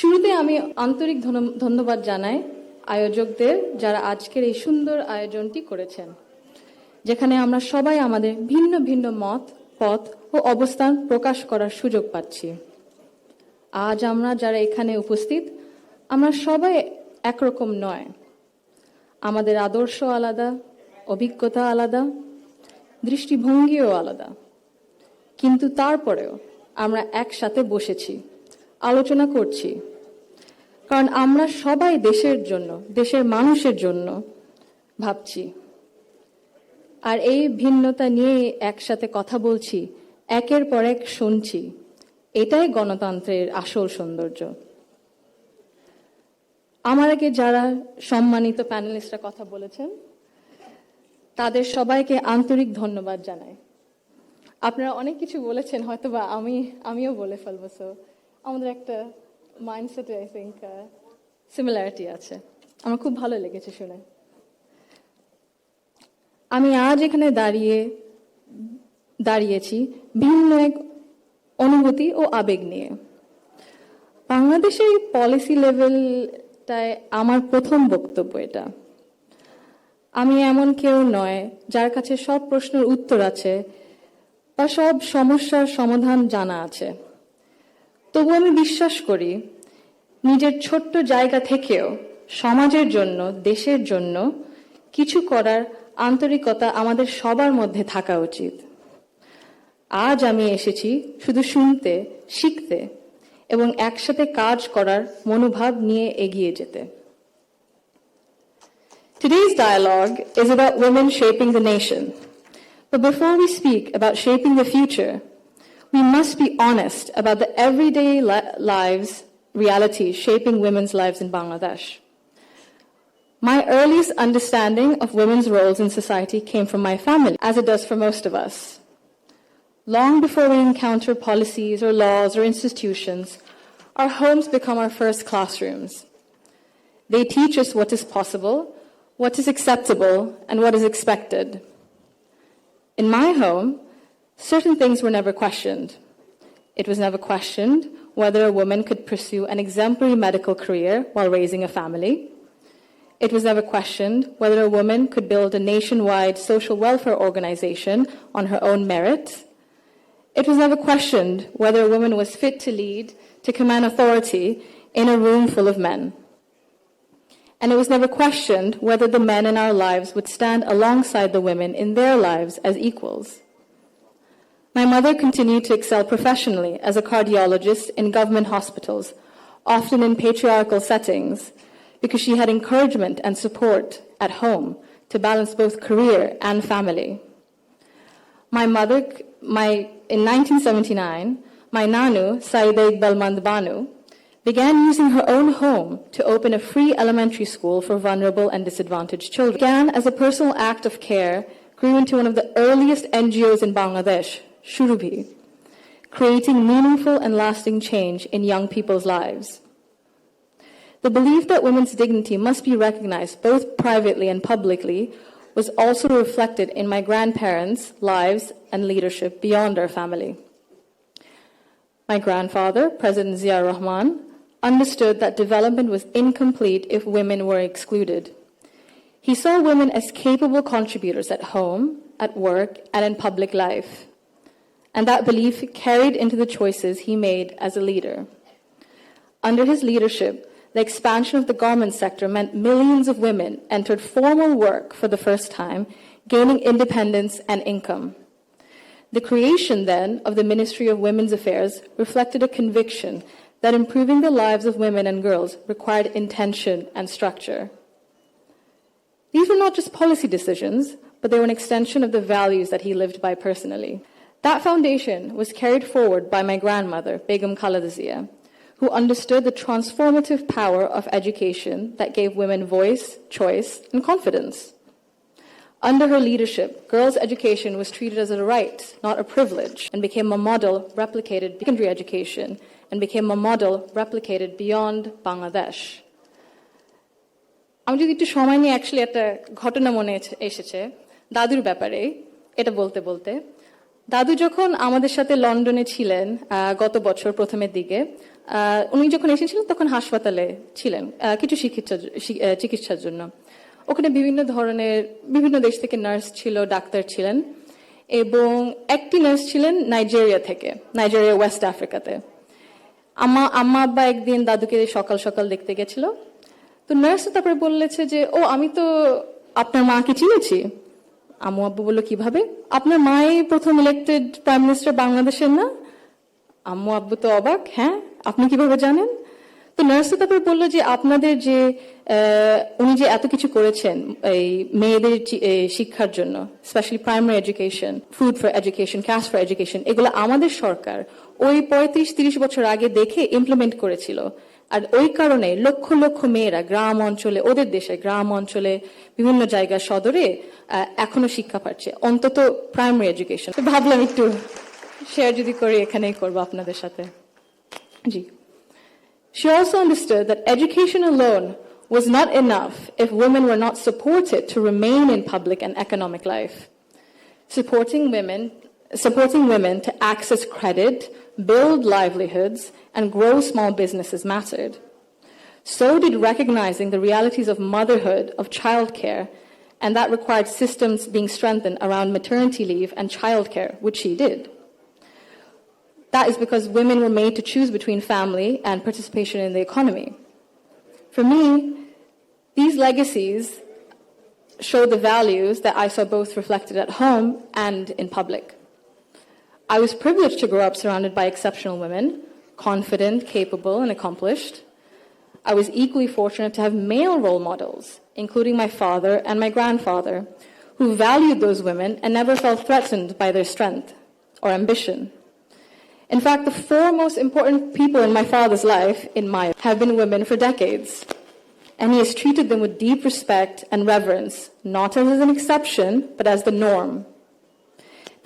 শুরুতে আমি আন্তরিক ধন্যবাদ জানাই আয়োজকদের যারা আজকের এই সুন্দর আয়োজনটি করেছেন, যেখানে আমরা সবাই আমাদের ভিন্ন ভিন্ন মত, পথ ও অবস্থান প্রকাশ করার সুযোগ পাচ্ছি। আজ আমরা যারা এখানে উপস্থিত, আমরা সবাই একরকম নয়। আমাদের আদর্শ আলাদা, অভিজ্ঞতা আলাদা, দৃষ্টিভঙ্গিও আলাদা, কিন্তু তারপরেও আমরা একসাথে বসেছি, আলোচনা করছি, কারণ আমরা সবাই দেশের জন্য, দেশের মানুষের জন্য ভাবছি। আর এই ভিন্নতা নিয়ে একসাথে কথা বলছি, একের পর এক শুনছি, এটাই গণতন্ত্রের আসল সৌন্দর্য। আমার আগে যারা সম্মানিত প্যানেলিস্টরা কথা বলেছেন, তাদের সবাইকে আন্তরিক ধন্যবাদ জানাই। আপনারা অনেক কিছু বলেছেন, হয়তোবা আমিও বলে ফেলবো। সো আমাদের একটা মাইন্ডসেটে আই থিঙ্ক সিমিলারিটি আছে। আমার খুব ভালো লেগেছে শুনে। আমি আজ এখানে দাঁড়িয়েছি ভিন্ন এক অনুভূতি ও আবেগ নিয়ে। বাংলাদেশের পলিসি লেভেলটায় আমার প্রথম বক্তব্য এটা। আমি এমন কেউ নয় যার কাছে সব প্রশ্নের উত্তর আছে বা সব সমস্যার সমাধান জানা আছে। তবু আমি বিশ্বাস করি, নিজের ছোট্ট জায়গা থেকেও সমাজের জন্য, দেশের জন্য কিছু করার আন্তরিকতা আমাদের সবার মধ্যে থাকা উচিত। আজ আমি এসেছি শুধু শুনতে, শিখতে এবং একসাথে কাজ করার মনোভাব নিয়ে এগিয়ে যেতে। Today's dialogue is about women shaping the nation. But before we speak about shaping the future, we must be honest about the everyday lives, realities shaping women's lives in Bangladesh. My earliest understanding of women's roles in society came from my family, as it does for most of us. Long before we encounter policies or laws or institutions, our homes become our first classrooms. They teach us what is possible, what is acceptable, and what is expected. In my home, certain things were never questioned. It was never questioned whether a woman could pursue an exemplary medical career while raising a family. It was never questioned whether a woman could build a nationwide social welfare organization on her own merit. It was never questioned whether a woman was fit to lead, to command authority in a room full of men. And it was never questioned whether the men in our lives would stand alongside the women in their lives as equals. My mother continued to excel professionally as a cardiologist in government hospitals, often in patriarchal settings, because she had encouragement and support at home to balance both career and family. In 1979, my Nanu, Saida Iqbal Banu, began using her own home to open a free elementary school for vulnerable and disadvantaged children. It began as a personal act of care, grew into one of the earliest NGOs in Bangladesh, Shurubhi, creating meaningful and lasting change in young people's lives. The belief that women's dignity must be recognized both privately and publicly was also reflected in my grandparents' lives and leadership beyond our family. My grandfather, President Zaima Rahman, understood that development was incomplete if women were excluded. He saw women as capable contributors at home, at work, and in public life. And that belief carried into the choices he made as a leader. Under his leadership, the expansion of the garment sector meant millions of women entered formal work for the first time, gaining independence and income. The creation then of the Ministry of Women's Affairs reflected a conviction that improving the lives of women and girls required intention and structure. These were not just policy decisions, but they were an extension of the values that he lived by personally. That foundation was carried forward by my grandmother, Begum Khaleda Zia, who understood the transformative power of education that gave women voice, choice, and confidence. Under her leadership, girls' education was treated as a right, not a privilege, and became a model replicated secondary education and became a model replicated beyond Bangladesh. আমি যদি একটু সময় নিয়ে actually একটা ঘটনা মনে এসেছে দাদুর ব্যাপারে, এটা বলতে বলতে দাদু যখন আমাদের সাথে লন্ডনে ছিলেন গত বছর প্রথমের দিকে, উনি যখন এসেছিলেন তখন হাসপাতালে ছিলেন কিছু চিকিৎসার জন্য। ওখানে বিভিন্ন দেশ থেকে নার্স ছিল, ডাক্তার ছিলেন, এবং একটি নার্স ছিলেন নাইজেরিয়া ওয়েস্ট আফ্রিকাতে। আম্মা আব্বা একদিন দাদুকে সকাল সকাল দেখতে গেছিল। তো নার্স তারপরে বললেছে যে, ও আমি তো আপনার মাকে চিনেছি। আম্মু আব্বু বললো, কিভাবে? আপনার মাই প্রথম ইলেক্টেড প্রাইম মিনিস্টার বাংলাদেশের না? আম্মু আব্বু তো অবাক, হ্যাঁ আপনি কিভাবে জানেন? তো নার্স তারপরে বললো যে, আপনাদের যে উনি যে এত কিছু করেছেন এই মেয়েদের শিক্ষার জন্য, specially primary education, food for education, cash for education, এগুলো আমাদের সরকার ওই 35-30 বছর আগে দেখে ইমপ্লিমেন্ট করেছিল। আর ওই কারণে লক্ষ লক্ষ মেয়েরা গ্রাম অঞ্চলে, ওদের দেশে গ্রাম অঞ্চলে বিভিন্ন জায়গায় সদরে এখনো শিক্ষা পাচ্ছে, অন্তত প্রাইমারি এডুকেশন। ভাবলাম একটু শেয়ার যদি করি, এখানেই করবো আপনাদের সাথে। জি। She also understood that education alone was not enough if women were not supported to remain in public and economic life. Supporting women to access credit, build livelihoods, and grow small businesses mattered. So did recognizing the realities of motherhood, of childcare, and that required systems being strengthened around maternity leave and childcare, which she did. That is because women were made to choose between family and participation in the economy. For me, these legacies show the values that I saw both reflected at home and in public. I was privileged to grow up surrounded by exceptional women, confident, capable, and accomplished. I was equally fortunate to have male role models, including my father and my grandfather, who valued those women and never felt threatened by their strength or ambition. In fact, the four most important people in my father's life, have been women for decades. And he has treated them with deep respect and reverence, not as an exception, but as the norm.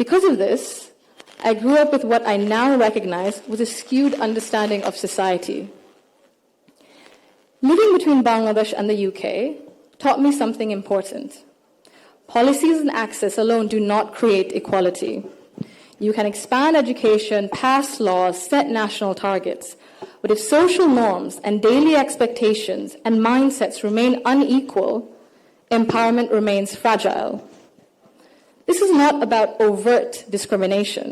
Because of this, I grew up with what I now recognize was a skewed understanding of society. Living between Bangladesh and the UK taught me something important. Policies and access alone do not create equality. You can expand education, pass laws, set national targets, but if social norms and daily expectations and mindsets remain unequal, empowerment remains fragile. This is not about overt discrimination.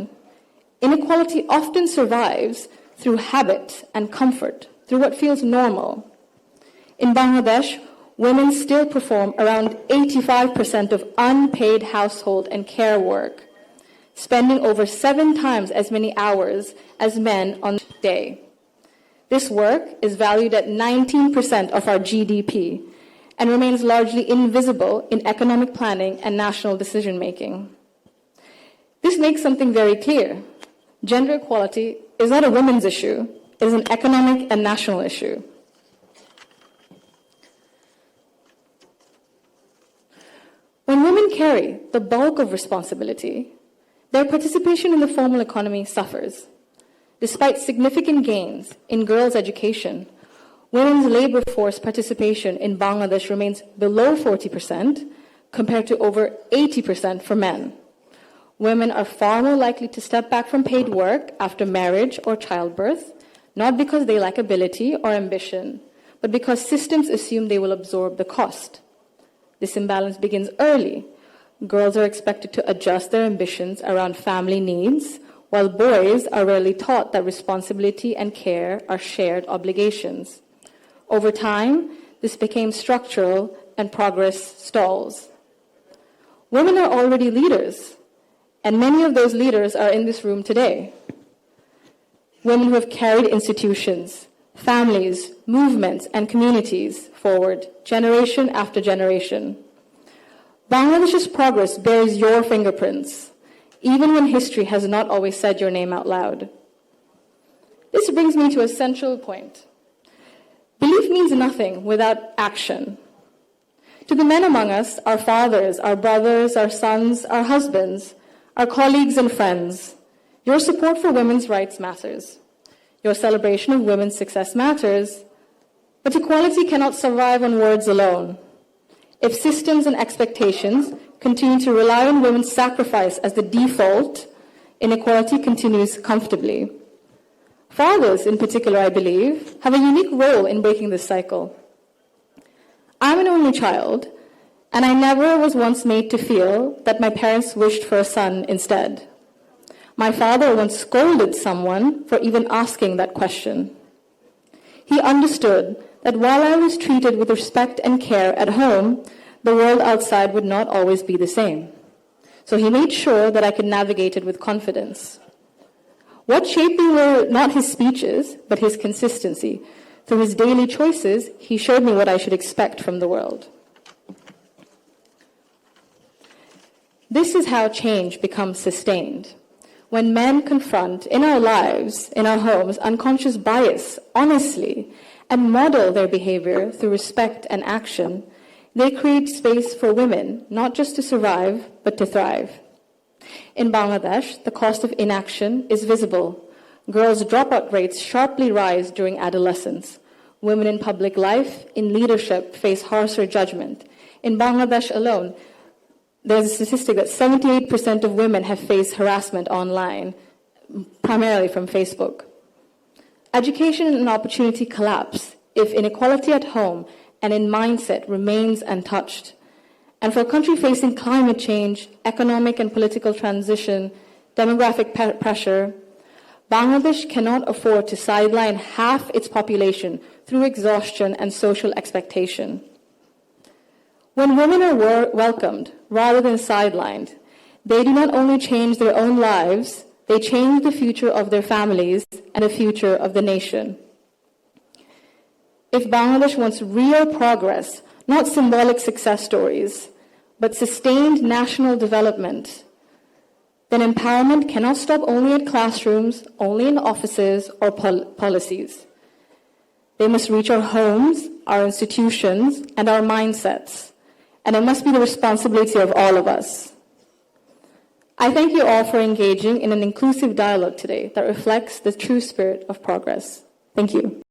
Inequality often survives through habit and comfort, through what feels normal. In Bangladesh, women still perform around 85% of unpaid household and care work, spending over 7 times as many hours as men on a day. This work is valued at 19% of our GDP and remains largely invisible in economic planning and national decision-making. This makes something very clear. Gender equality is not a women's issue, it is an economic and national issue. When women carry the bulk of responsibility, their participation in the formal economy suffers. Despite significant gains in girls' education, women's labor force participation in Bangladesh remains below 40% compared to over 80% for men. Women are far more likely to step back from paid work after marriage or childbirth, not because they lack ability or ambition, but because systems assume they will absorb the cost. This imbalance begins early. Girls are expected to adjust their ambitions around family needs, while boys are rarely taught that responsibility and care are shared obligations. Over time, this became structural and progress stalls. Women are already leaders, and many of those leaders are in this room today. Women who have carried institutions, families, movements, and communities forward, generation after generation. Bangladesh's progress bears your fingerprints, even when history has not always said your name out loud. This brings me to a central point. Belief means nothing without action. To the men among us, our fathers, our brothers, our sons, our husbands, our colleagues and friends, your support for women's rights matters. Your celebration of women's success matters, but equality cannot survive on words alone. If systems and expectations continue to rely on women's sacrifice as the default, inequality continues comfortably. Fathers, in particular, I believe, have a unique role in breaking this cycle. I'm an only child, and I never was once made to feel that my parents wished for a son instead. My father once scolded someone for even asking that question. He understood that while I was treated with respect and care at home, the world outside would not always be the same. So he made sure that I could navigate it with confidence. What shaped me were not his speeches, but his consistency. Through his daily choices, he showed me what I should expect from the world. This is how change becomes sustained. When men confront in our lives, in our homes, unconscious bias honestly and model their behavior through respect and action, they create space for women, not just to survive, but to thrive. In Bangladesh, the cost of inaction is visible. Girls' dropout rates sharply rise during adolescence. Women in public life, in leadership, face harsher judgment. In Bangladesh alone, there's a statistic that 78% of women have faced harassment online, primarily from Facebook. Education and opportunity collapse if inequality at home and in mindset remains untouched. And for a country facing climate change, economic and political transition, demographic pressure, Bangladesh cannot afford to sideline half its population through exhaustion and social expectation. When women are welcomed rather than sidelined, they do not only change their own lives, they change the future of their families and the future of the nation. If Bangladesh wants real progress, not symbolic success stories, but sustained national development, then empowerment cannot stop only at classrooms, only in offices or policies. They must reach our homes, our institutions, and our mindsets, and it must be the responsibility of all of us. I thank you all for engaging in an inclusive dialogue today that reflects the true spirit of progress. Thank you.